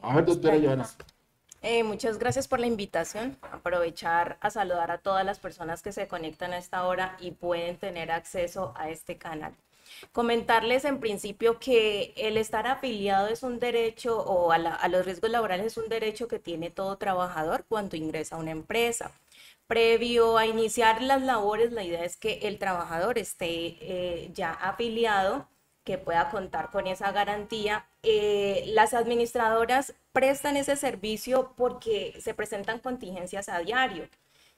A ver, doctora Joana. Muchas gracias por la invitación. Aprovechar a saludar a todas las personas que se conectan a esta hora y pueden tener acceso a este canal. Comentarles en principio que el estar afiliado es un derecho o a los riesgos laborales es un derecho que tiene todo trabajador cuando ingresa a una empresa. Previo a iniciar las labores, la idea es que el trabajador esté ya afiliado, que pueda contar con esa garantía. Las administradoras prestan ese servicio porque se presentan contingencias a diario.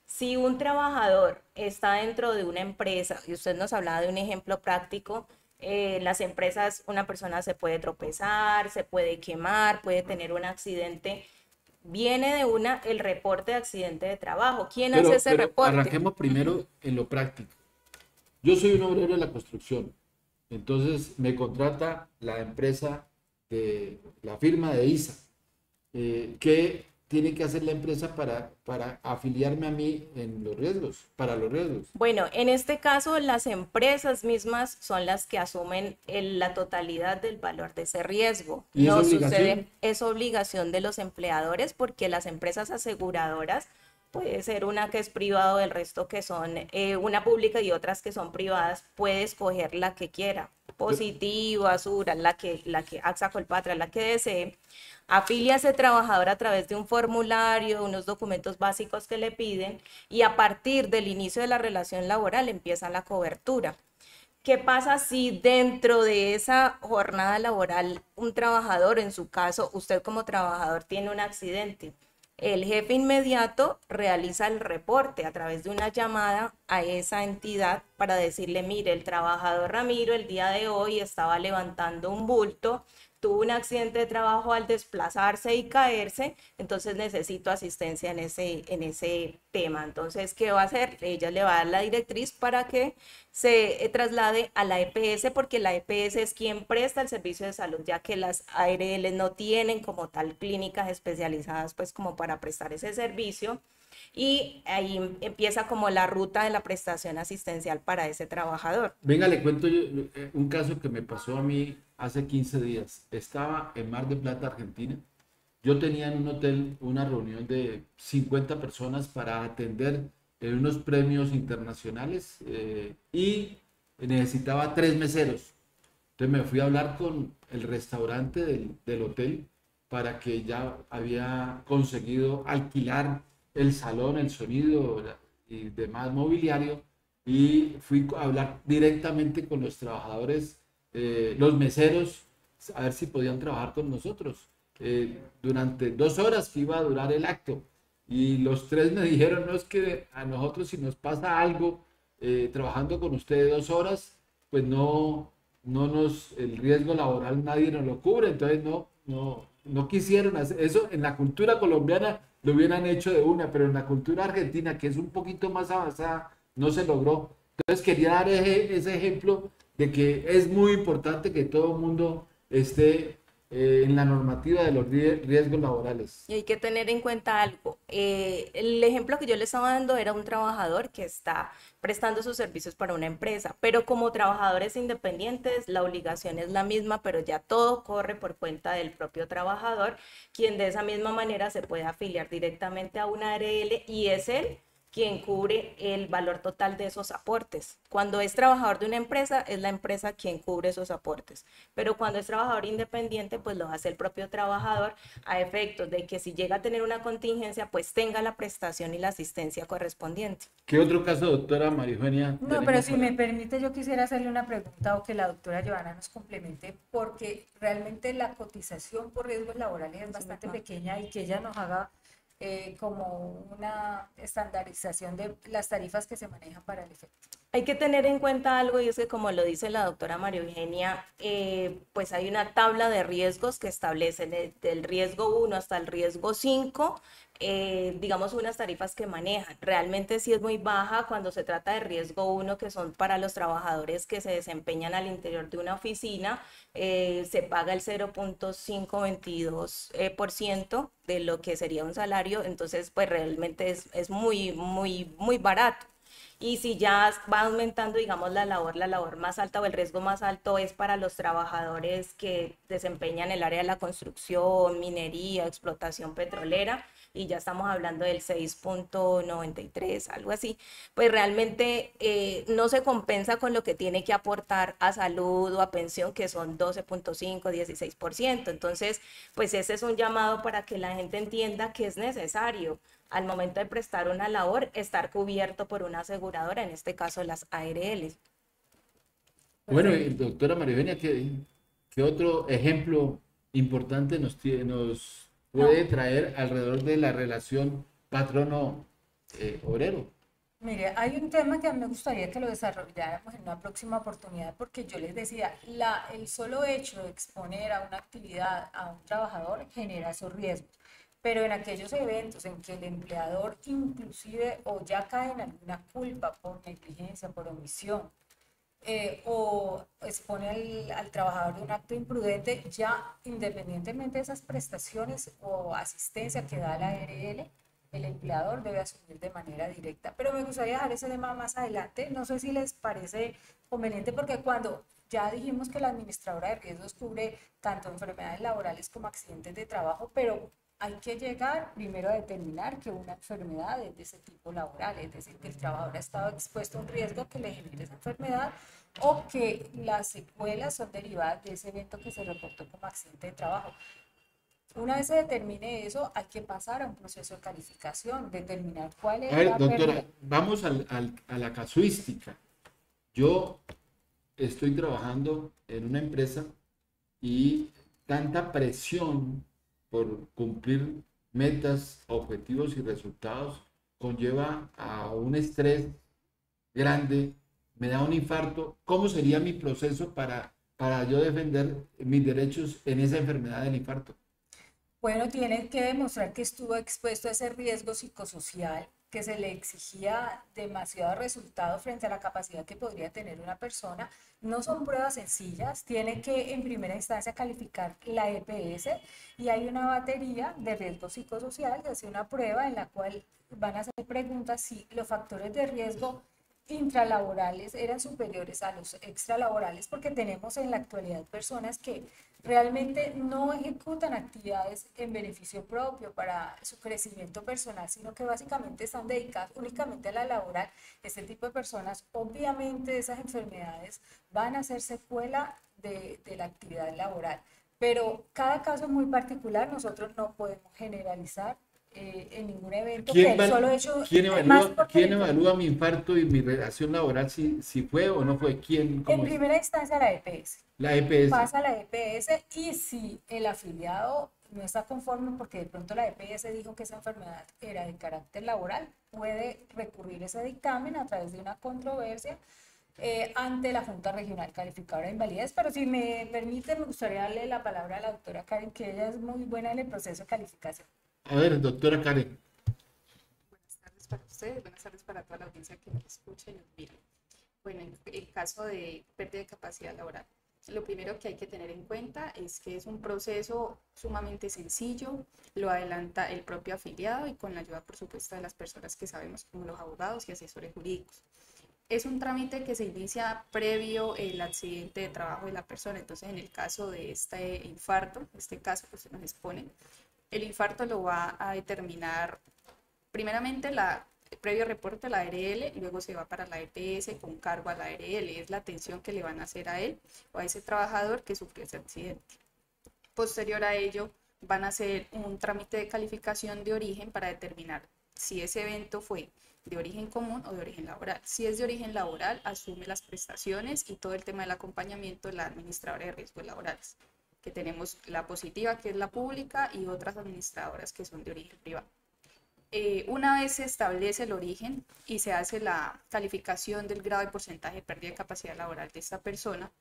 Si un trabajador está dentro de una empresa, y usted nos hablaba de un ejemplo práctico, las empresas, una persona se puede tropezar, se puede quemar, puede tener un accidente, viene de el reporte de accidente de trabajo. ¿Quién hace ese Pero reporte? arranquemos primero en lo práctico. Yo soy un obrero de la construcción, entonces me contrata la empresa de la firma de ISA. ¿Qué tiene que hacer la empresa para afiliarme a mí en los riesgos, para los riesgos? Bueno, en este caso las empresas mismas son las que asumen la totalidad del valor de ese riesgo. ¿Y es No obligación? sucede, es obligación de los empleadores porque las empresas aseguradoras, puede ser una que es privado, el resto que son una pública y otras que son privadas, puede escoger la que quiera, Positivo, Asura, la que AXA Colpatria, la que desee. Afilia a ese trabajador a través de un formulario, unos documentos básicos que le piden y a partir del inicio de la relación laboral empieza la cobertura. ¿Qué pasa si dentro de esa jornada laboral un trabajador, en su caso, usted como trabajador tiene un accidente? El jefe inmediato realiza el reporte a través de una llamada a esa entidad para decirle, mire, el trabajador Ramiro el día de hoy estaba levantando un bulto, tuvo un accidente de trabajo al desplazarse y caerse, entonces necesito asistencia en ese tema. Entonces, ¿qué va a hacer? Ella le va a dar la directriz para que se traslade a la EPS, porque la EPS es quien presta el servicio de salud, ya que las ARL no tienen como tal clínicas especializadas pues como para prestar ese servicio. Y ahí empieza como la ruta de la prestación asistencial para ese trabajador. Venga, le cuento yo un caso que me pasó a mí hace 15 días. Estaba en Mar del Plata, Argentina. Yo tenía en un hotel una reunión de 50 personas para atender unos premios internacionales y necesitaba 3 meseros. Entonces me fui a hablar con el restaurante del hotel para que ya había conseguido alquilar el salón, el sonido y demás mobiliario, y fui a hablar directamente con los trabajadores, los meseros, a ver si podían trabajar con nosotros durante 2 horas que iba a durar el acto. Y los tres me dijeron, no, es que a nosotros si nos pasa algo trabajando con ustedes 2 horas, pues el riesgo laboral nadie nos lo cubre, entonces no quisieron hacer eso. En la cultura colombiana lo hubieran hecho de una, pero en la cultura argentina, que es un poquito más avanzada, no se logró. Entonces quería dar ese ejemplo de que es muy importante que todo el mundo esté en la normativa de los riesgos laborales. Y hay que tener en cuenta algo. El ejemplo que yo le estaba dando era un trabajador que está prestando sus servicios para una empresa, pero como trabajadores independientes, la obligación es la misma, pero ya todo corre por cuenta del propio trabajador, quien de esa misma manera se puede afiliar directamente a una ARL y es él quien cubre el valor total de esos aportes. Cuando es trabajador de una empresa, es la empresa quien cubre esos aportes. Pero cuando es trabajador independiente, pues lo hace el propio trabajador a efectos de que si llega a tener una contingencia, pues tenga la prestación y la asistencia correspondiente. ¿Qué otro caso, doctora María Eugenia, No, pero tenemos si me para? permite, yo quisiera hacerle una pregunta o que la doctora Joana nos complemente, porque realmente la cotización por riesgos laborales es bastante pequeña y que ella nos haga como una estandarización de las tarifas que se manejan para el efecto. Hay que tener en cuenta algo y es que como lo dice la doctora María Eugenia, pues hay una tabla de riesgos que establece desde el riesgo 1 hasta el riesgo 5, digamos unas tarifas que manejan. Realmente sí es muy baja cuando se trata de riesgo 1, que son para los trabajadores que se desempeñan al interior de una oficina, se paga el 0.522% de lo que sería un salario, entonces pues realmente es muy, muy, muy barato. Y si ya va aumentando, digamos, la labor más alta o el riesgo más alto es para los trabajadores que desempeñan el área de la construcción, minería, explotación petrolera, y ya estamos hablando del 6,93, algo así, pues realmente no se compensa con lo que tiene que aportar a salud o a pensión, que son 12,5, 16%. Entonces, pues ese es un llamado para que la gente entienda que es necesario al momento de prestar una labor estar cubierto por una aseguradora, en este caso las ARL. Bueno, y doctora María Eugenia, ¿qué otro ejemplo importante nos puede No, traer alrededor de la relación patrono-obrero? mire, hay un tema que a mí me gustaría que lo desarrolláramos en una próxima oportunidad, porque yo les decía, el solo hecho de exponer a una actividad a un trabajador genera esos riesgos, pero en aquellos eventos en que el empleador inclusive o ya cae en alguna culpa por negligencia, por omisión, o expone al trabajador de un acto imprudente, ya independientemente de esas prestaciones o asistencia que da la ARL, el empleador debe asumir de manera directa. Pero me gustaría dejar ese tema más adelante. No sé si les parece conveniente, porque cuando ya dijimos que la administradora de riesgos cubre tanto enfermedades laborales como accidentes de trabajo, pero hay que llegar primero a determinar que una enfermedad es de ese tipo laboral, es decir, que el trabajador ha estado expuesto a un riesgo que le genere esa enfermedad, o que las secuelas son derivadas de ese evento que se reportó como accidente de trabajo. Una vez se determine eso, hay que pasar a un proceso de calificación, determinar cuál A es ver, la doctora, pérdida. vamos a la casuística. Yo estoy trabajando en una empresa y tanta presión por cumplir metas, objetivos y resultados conlleva a un estrés grande, me da un infarto. ¿Cómo sería mi proceso para yo defender mis derechos en esa enfermedad del infarto? Bueno, tiene que demostrar que estuvo expuesto a ese riesgo psicosocial, que se le exigía demasiado resultado frente a la capacidad que podría tener una persona. No son pruebas sencillas, tiene que en primera instancia calificar la EPS, y hay una batería de riesgo psicosocial, que hace una prueba en la cual van a hacer preguntas si los factores de riesgo intralaborales eran superiores a los extralaborales, porque tenemos en la actualidad personas que realmente no ejecutan actividades en beneficio propio para su crecimiento personal, sino que básicamente están dedicadas únicamente a la laboral. Este tipo de personas, obviamente esas enfermedades van a ser secuela de la actividad laboral, pero cada caso es muy particular. Nosotros no podemos generalizar en ningún evento que ¿Quién, el solo hecho, más porque quién evalúa mi infarto y mi relación laboral si fue o no fue? ¿Quién? en ¿Cómo es? primera instancia la EPS. La EPS. Pasa la EPS, y si el afiliado no está conforme porque de pronto la EPS dijo que esa enfermedad era de carácter laboral, puede recurrir ese dictamen a través de una controversia ante la Junta Regional Calificadora de Invalidez. Pero si me permite, me gustaría darle la palabra a la doctora Karen, que ella es muy buena en el proceso de calificación. A ver, doctora Karen. Buenas tardes para ustedes, buenas tardes para toda la audiencia que nos escucha y nos mira. Bueno, en el caso de pérdida de capacidad laboral, lo primero que hay que tener en cuenta es que es un proceso sumamente sencillo, lo adelanta el propio afiliado y con la ayuda, por supuesto, de las personas que sabemos, como los abogados y asesores jurídicos. Es un trámite que se inicia previo el accidente de trabajo de la persona. Entonces, en el caso de este infarto, este caso que se nos expone, el infarto lo va a determinar primeramente el previo reporte a la ARL, y luego se va para la EPS con cargo a la ARL. Es la atención que le van a hacer a él o a ese trabajador que sufrió ese accidente. Posterior a ello, van a hacer un trámite de calificación de origen para determinar si ese evento fue de origen común o de origen laboral. Si es de origen laboral, asume las prestaciones y todo el tema del acompañamiento de la administradora de riesgos laborales, que tenemos la positiva, que es la pública, y otras administradoras que son de origen privado. Una vez se establece el origen y se hace la calificación del grado y porcentaje de pérdida de capacidad laboral de esta persona,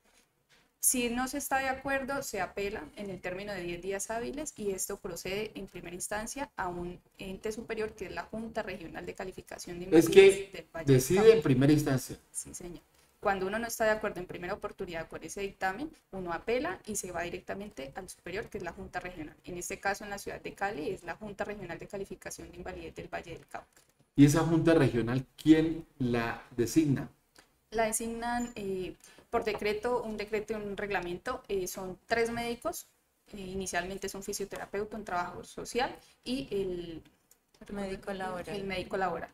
si no se está de acuerdo, se apela en el término de 10 días hábiles, y esto procede en primera instancia a un ente superior, que es la Junta Regional de Calificación de Es Invalidez que del Valle del decide Cauca. en primera instancia. Sí, señor. Cuando uno no está de acuerdo en primera oportunidad con ese dictamen, uno apela y se va directamente al superior, que es la Junta Regional. En este caso, en la ciudad de Cali, es la Junta Regional de Calificación de Invalidez del Valle del Cauca. ¿Y esa junta regional quién la designa? La designan por decreto, un decreto y un reglamento. Son 3 médicos. Inicialmente es un fisioterapeuta, un trabajador social y Médico laboral. el médico laboral.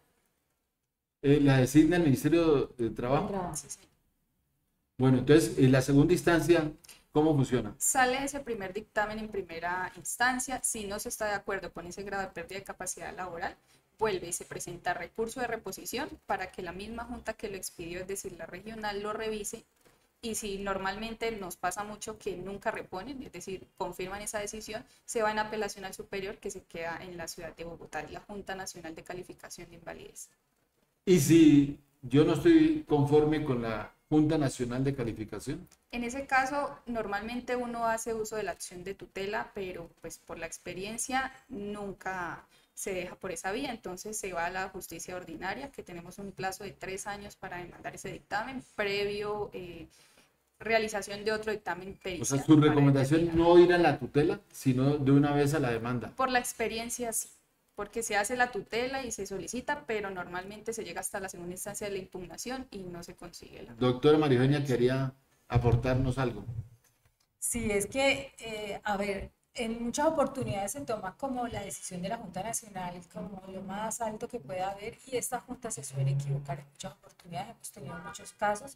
¿La designa el Ministerio de Trabajo? Sí, sí. Bueno, entonces, en la segunda instancia, ¿cómo funciona? Sale ese primer dictamen en primera instancia. Si no se está de acuerdo con ese grado de pérdida de capacidad laboral, vuelve y se presenta recurso de reposición para que la misma junta que lo expidió, es decir, la regional, lo revise. Y si normalmente nos pasa mucho que nunca reponen, es decir, confirman esa decisión, se va en apelación al superior, que se queda en la ciudad de Bogotá, la Junta Nacional de Calificación de Invalidez. Y si yo no estoy conforme con la Junta Nacional de Calificación, En ese caso, normalmente uno hace uso de la acción de tutela, pero pues por la experiencia nunca se deja por esa vía, entonces se va a la justicia ordinaria, que tenemos un plazo de 3 años para demandar ese dictamen, previo realización de otro dictamen o pericial. sea, su para recomendación determinar. no ir a la tutela, sino de una vez a la demanda. Por la experiencia sí, porque se hace la tutela y se solicita, pero normalmente se llega hasta la segunda instancia de la impugnación y no se consigue la. Doctora María Eugenia quería aportarnos algo. Sí, es que, a ver, en muchas oportunidades se toma como la decisión de la Junta Nacional como lo más alto que pueda haber y esta Junta se suele equivocar en muchas oportunidades. Hemos tenido muchos casos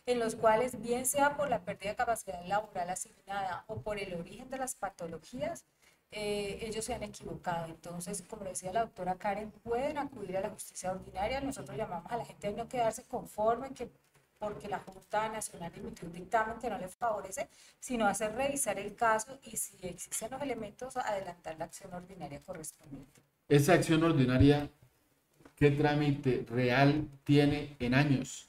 en los cuales, bien sea por la pérdida de capacidad laboral asignada o por el origen de las patologías, ellos se han equivocado. Entonces, como lo decía la doctora Karen, pueden acudir a la justicia ordinaria. Nosotros llamamos a la gente a no quedarse conforme que porque la Junta Nacional emitió un dictamen que no les favorece, sino hacer revisar el caso y si existen los elementos, adelantar la acción ordinaria correspondiente. Esa acción ordinaria, ¿qué trámite real tiene en años?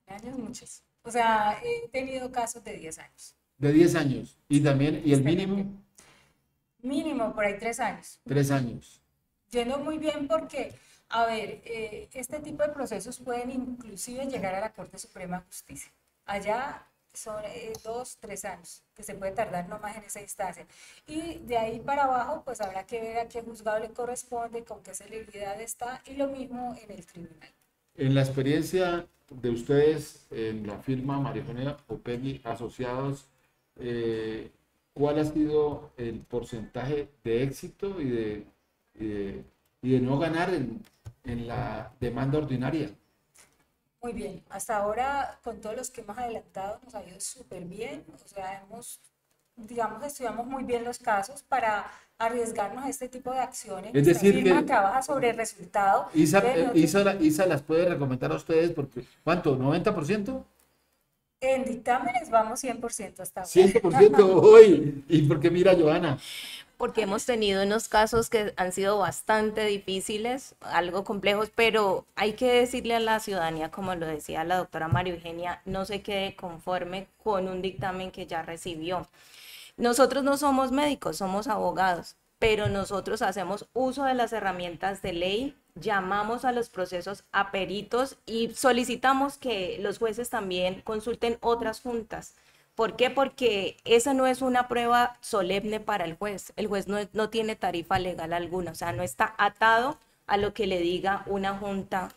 Años muchos. O sea, he tenido casos de 10 años. De 10 años. Y también, y el mínimo, Mínimo, por ahí 3 años. 3 años. Yendo muy bien porque, a ver, este tipo de procesos pueden inclusive llegar a la Corte Suprema de Justicia. Allá son 2, 3 años que se puede tardar no más en esa instancia. Y de ahí para abajo, pues habrá que ver a qué juzgado le corresponde, con qué celeridad está y lo mismo en el tribunal. En la experiencia de ustedes en la firma María Eugenia Opegui Asociados, ¿cuál ha sido el porcentaje de éxito y de no ganar en la demanda ordinaria? Muy bien, hasta ahora con todos los que hemos adelantado nos ha ido súper bien, o sea, digamos, estudiamos muy bien los casos para arriesgarnos a este tipo de acciones. Es Nuestra decir, firma que trabaja sobre el resultado. ISA, Entonces, ISA las puede recomendar a ustedes porque, ¿cuánto? ¿90%? en dictámenes vamos 100% hasta ahora. 100% hoy. ¿Y por qué mira, Joana? Porque hemos tenido unos casos que han sido bastante difíciles, algo complejos, pero hay que decirle a la ciudadanía, como lo decía la doctora María Eugenia, no se quede conforme con un dictamen que ya recibió. Nosotros no somos médicos, somos abogados, pero nosotros hacemos uso de las herramientas de ley, llamamos a los procesos a peritos y solicitamos que los jueces también consulten otras juntas. ¿Por qué? Porque esa no es una prueba solemne para el juez. El juez no tiene tarifa legal alguna, o sea, no está atado a lo que le diga una junta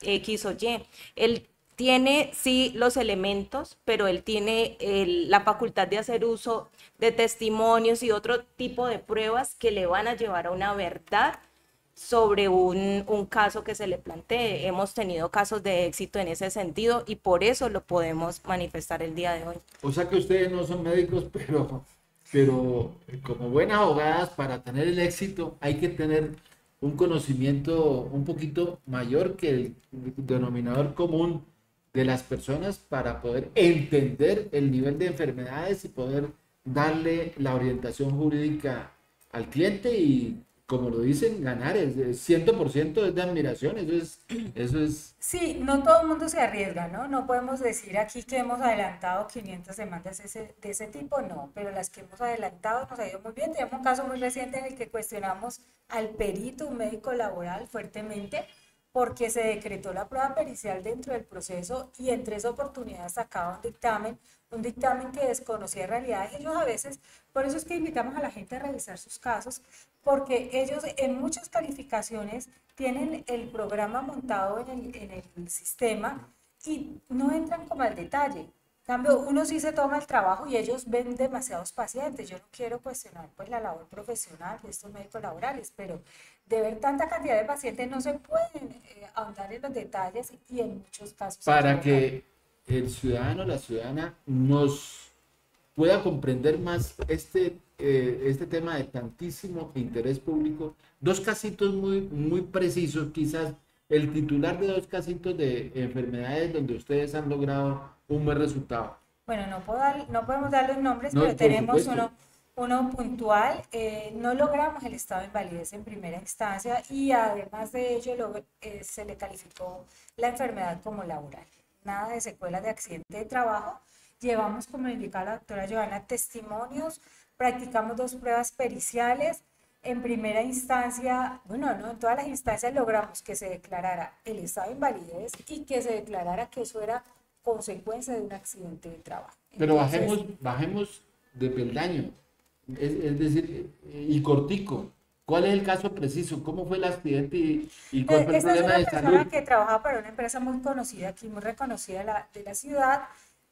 X o Y. Él tiene sí los elementos, pero él tiene la facultad de hacer uso de testimonios y otro tipo de pruebas que le van a llevar a una verdad sobre un caso que se le plantee. Hemos tenido casos de éxito en ese sentido y por eso lo podemos manifestar el día de hoy. O sea que ustedes no son médicos, pero como buenas abogadas, para tener el éxito hay que tener un conocimiento un poquito mayor que el denominador común de las personas para poder entender el nivel de enfermedades y poder darle la orientación jurídica al cliente y, como lo dicen, ganar es 100% es de admiración, eso es. Sí, no todo el mundo se arriesga, ¿no? No podemos decir aquí que hemos adelantado 500 demandas de ese tipo, no, pero las que hemos adelantado nos ha ido muy bien. Tenemos un caso muy reciente en el que cuestionamos al perito, un médico laboral, fuertemente, porque se decretó la prueba pericial dentro del proceso y en 3 oportunidades sacaba un dictamen que desconocía realidades. Ellos a veces, por eso es que invitamos a la gente a revisar sus casos, porque ellos en muchas calificaciones tienen el programa montado en el sistema y no entran como al detalle. En cambio, uno sí se toma el trabajo y ellos ven demasiados pacientes. Yo no quiero cuestionar pues la labor profesional de estos médicos laborales, pero de ver tanta cantidad de pacientes no se pueden ahondar en los detalles y en muchos casos Para equivocar. que el ciudadano, la ciudadana, nos pueda comprender más este tema de tantísimo interés público. Dos casitos muy precisos, quizás el titular de dos casitos de enfermedades donde ustedes han logrado un buen resultado. Bueno, no podemos dar los nombres, No, pero por tenemos supuesto. uno puntual. No logramos el estado de invalidez en primera instancia y además de ello se le calificó la enfermedad como laboral. Nada de secuelas de accidente de trabajo. Llevamos, como indicaba la doctora Joana, testimonios, practicamos 2 pruebas periciales. En primera instancia, bueno, no, en todas las instancias logramos que se declarara el estado de invalidez y que se declarara que eso era consecuencia de un accidente de trabajo. Pero Entonces, bajemos de peldaño, es decir, y cortico. ¿Cuál es el caso preciso? ¿Cómo fue el accidente y cuál fue el esta es problema una de persona salud? que trabaja para una empresa muy conocida aquí, muy reconocida de la ciudad,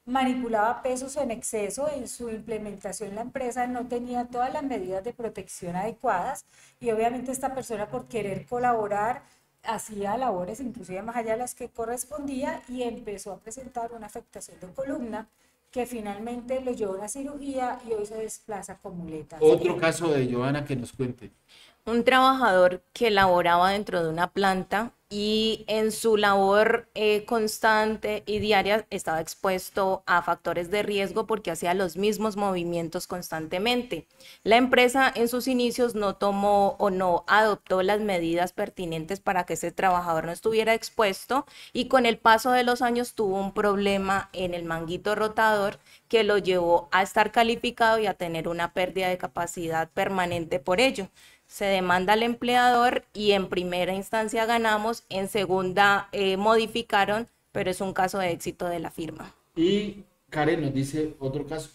manipulaba pesos en exceso, en su implementación la empresa no tenía todas las medidas de protección adecuadas y obviamente esta persona por querer colaborar hacía labores inclusive más allá de las que correspondía y empezó a presentar una afectación de columna que finalmente lo llevó a una cirugía y hoy se desplaza con muletas. Otro caso de Joana que nos cuente. Un trabajador que laboraba dentro de una planta y en su labor constante y diaria estaba expuesto a factores de riesgo porque hacía los mismos movimientos constantemente. La empresa en sus inicios no tomó o no adoptó las medidas pertinentes para que ese trabajador no estuviera expuesto y con el paso de los años tuvo un problema en el manguito rotador que lo llevó a estar calificado y a tener una pérdida de capacidad permanente por ello. Se demanda al empleador y en primera instancia ganamos, en segunda modificaron, pero es un caso de éxito de la firma. Y Karen nos dice otro caso.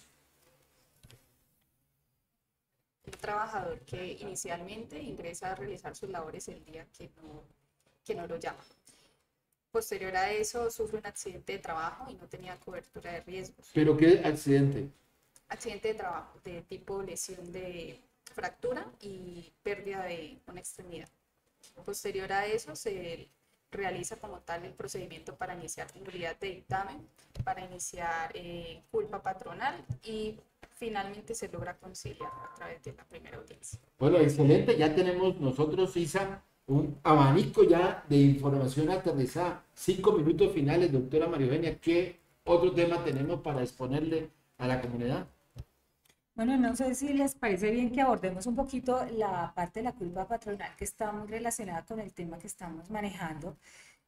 Un trabajador que inicialmente ingresa a realizar sus labores el día que no lo llama. Posterior a eso sufre un accidente de trabajo y no tenía cobertura de riesgos. ¿Pero qué accidente? Accidente de trabajo de tipo lesión de fractura y pérdida de una extremidad. Posterior a eso se realiza como tal el procedimiento para iniciar nulidad de dictamen, para iniciar culpa patronal y finalmente se logra conciliar a través de la primera audiencia. Bueno, excelente. Ya tenemos nosotros, Isa, un abanico ya de información aterrizada. 5 minutos finales, doctora María Eugenia. ¿Qué otro tema tenemos para exponerle a la comunidad? Bueno, no sé si les parece bien que abordemos un poquito la parte de la culpa patronal que está muy relacionada con el tema que estamos manejando,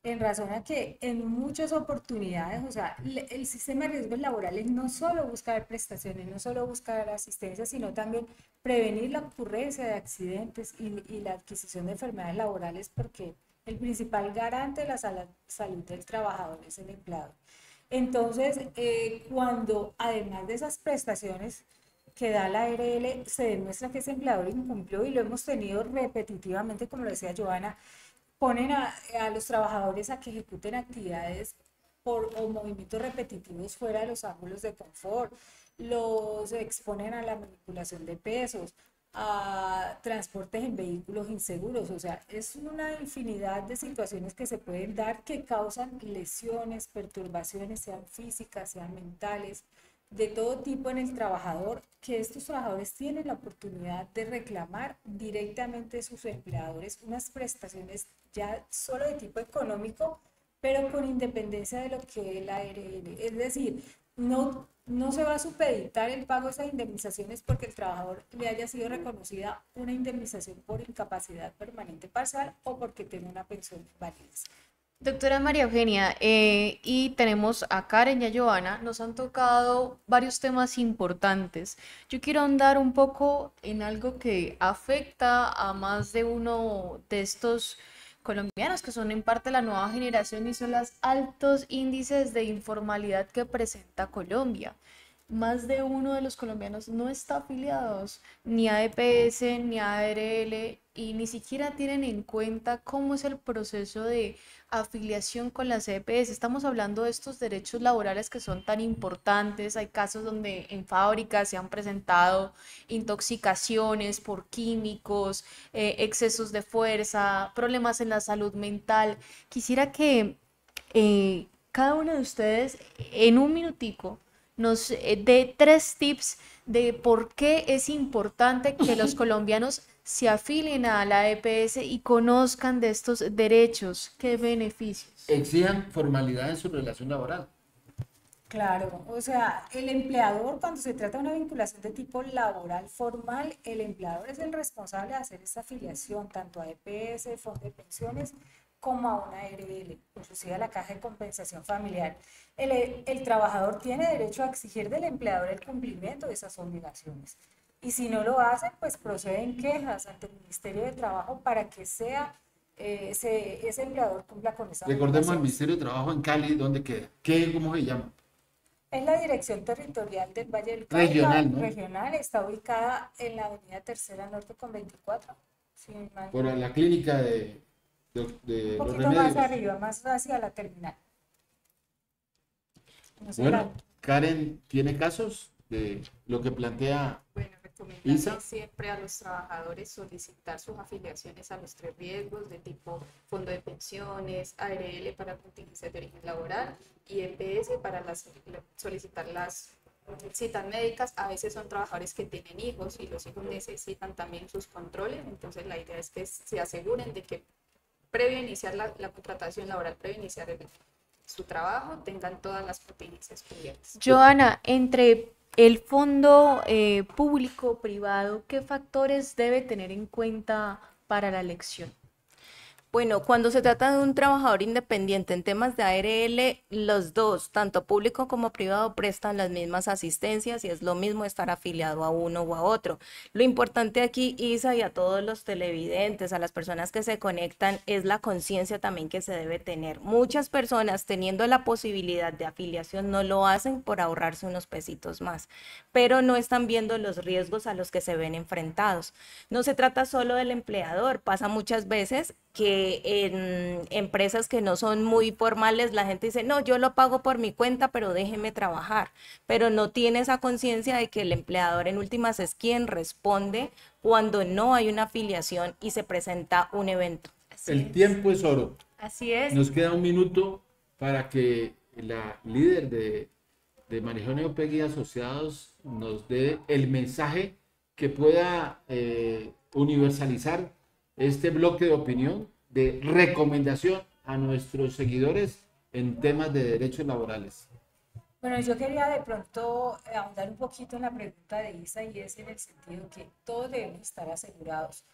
en razón a que en muchas oportunidades, o sea, el sistema de riesgos laborales no solo busca prestaciones, no solo busca asistencia, sino también prevenir la ocurrencia de accidentes y la adquisición de enfermedades laborales, porque el principal garante de la salud del trabajador es el empleado. Entonces, cuando además de esas prestaciones que da la ARL, se demuestra que ese empleador incumplió y lo hemos tenido repetitivamente, como lo decía Joana, ponen a los trabajadores a que ejecuten actividades o movimientos repetitivos fuera de los ángulos de confort, los exponen a la manipulación de pesos, a transportes en vehículos inseguros, o sea, es una infinidad de situaciones que se pueden dar que causan lesiones, perturbaciones, sean físicas, sean mentales, de todo tipo en el trabajador, que estos trabajadores tienen la oportunidad de reclamar directamente de sus empleadores unas prestaciones ya solo de tipo económico, pero con independencia de lo que es la ARL. Es decir, no se va a supeditar el pago de esas indemnizaciones porque el trabajador le haya sido reconocida una indemnización por incapacidad permanente parcial o porque tiene una pensión de invalidez. Doctora María Eugenia, y tenemos a Karen y a Joana, nos han tocado varios temas importantes. Yo quiero ahondar un poco en algo que afecta a más de uno de estos colombianos que son en parte la nueva generación y son los altos índices de informalidad que presenta Colombia. Más de uno de los colombianos no está afiliados ni a EPS ni a ARL y ni siquiera tienen en cuenta cómo es el proceso de afiliación con las EPS. Estamos hablando de estos derechos laborales que son tan importantes. Hay casos donde en fábricas se han presentado intoxicaciones por químicos, excesos de fuerza, problemas en la salud mental. Quisiera que cada uno de ustedes en un minutico nos dé 3 tips de por qué es importante que los colombianos se afilien a la EPS y conozcan de estos derechos, qué beneficios. Exijan formalidad en su relación laboral. Claro, o sea, el empleador, cuando se trata de una vinculación de tipo laboral formal, el empleador es el responsable de hacer esa afiliación tanto a EPS, fondo de pensiones, como a una ARL, inclusive a la caja de compensación familiar. El trabajador tiene derecho a exigir del empleador el cumplimiento de esas obligaciones. Y si no lo hacen, pues proceden quejas ante el Ministerio de Trabajo para que ese empleador cumpla con esa Recordemos el obligación. Ministerio de Trabajo en Cali, ¿dónde queda? ¿Cómo se llama? Es la Dirección Territorial del Valle del Cauca, Regional, ¿no? regional, está ubicada en la avenida Tercera Norte con 24, si mal Por no. la clínica de Un los poquito más remedios. arriba, más hacia la terminal. No sé, Bueno, Karen, ¿tiene casos de lo que plantea Bueno, recomendarle Isa? siempre a los trabajadores solicitar sus afiliaciones a los 3 riesgos de tipo fondo de pensiones, ARL para contingencias de origen laboral y EPS para solicitar las citas médicas. A veces son trabajadores que tienen hijos y los hijos necesitan también sus controles, entonces la idea es que se aseguren de que previo a iniciar la contratación laboral, previo a iniciar su trabajo, tengan todas las contingencias cubiertas. Joana, entre el fondo público-privado, ¿qué factores debe tener en cuenta para la elección? Bueno, cuando se trata de un trabajador independiente en temas de ARL, los dos, tanto público como privado, prestan las mismas asistencias y es lo mismo estar afiliado a uno o a otro. Lo importante aquí, Isa, y a todos los televidentes, a las personas que se conectan, es la conciencia también que se debe tener. Muchas personas teniendo la posibilidad de afiliación no lo hacen por ahorrarse unos pesitos más, pero no están viendo los riesgos a los que se ven enfrentados. No se trata solo del empleador, pasa muchas veces que en empresas que no son muy formales la gente dice, no, yo lo pago por mi cuenta, pero déjeme trabajar, pero no tiene esa conciencia de que el empleador en últimas es quien responde cuando no hay una afiliación y se presenta un evento. El tiempo es oro. Así es. Nos queda un minuto para que la líder de Marijone Opegui Asociados nos dé el mensaje que pueda universalizar este bloque de opinión, de recomendación a nuestros seguidores en temas de derechos laborales. Bueno, yo quería de pronto ahondar un poquito en la pregunta de Isa y es en el sentido que todos debemos estar asegurados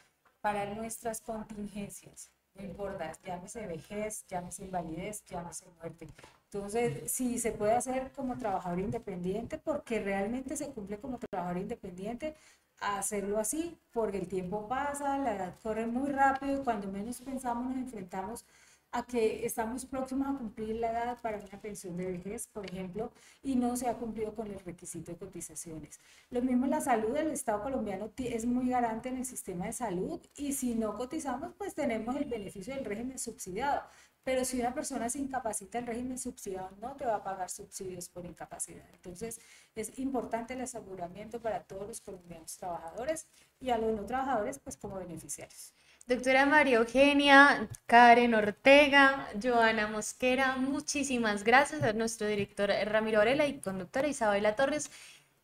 para nuestras contingencias. No importa, llámese vejez, llámese invalidez, llámese muerte. Entonces, si se puede hacer como trabajador independiente, porque realmente se cumple como trabajador independiente, hacerlo así, porque el tiempo pasa, la edad corre muy rápido y cuando menos pensamos nos enfrentamos a que estamos próximos a cumplir la edad para una pensión de vejez, por ejemplo, y no se ha cumplido con el requisito de cotizaciones. Lo mismo la salud, el Estado colombiano es muy garante en el sistema de salud y si no cotizamos, pues tenemos el beneficio del régimen subsidiado. Pero si una persona se incapacita, el régimen subsidiado no te va a pagar subsidios por incapacidad. Entonces, es importante el aseguramiento para todos los colombianos trabajadores y a los no trabajadores, pues como beneficiarios. Doctora María Eugenia, Karen Ortega, Joana Mosquera, muchísimas gracias a nuestro director Ramiro Varela y conductora Isabela Torres.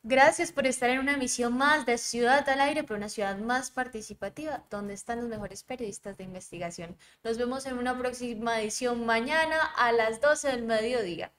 Gracias por estar en una emisión más de Ciudad al Aire, pero una ciudad más participativa, donde están los mejores periodistas de investigación. Nos vemos en una próxima edición mañana a las 12 del mediodía.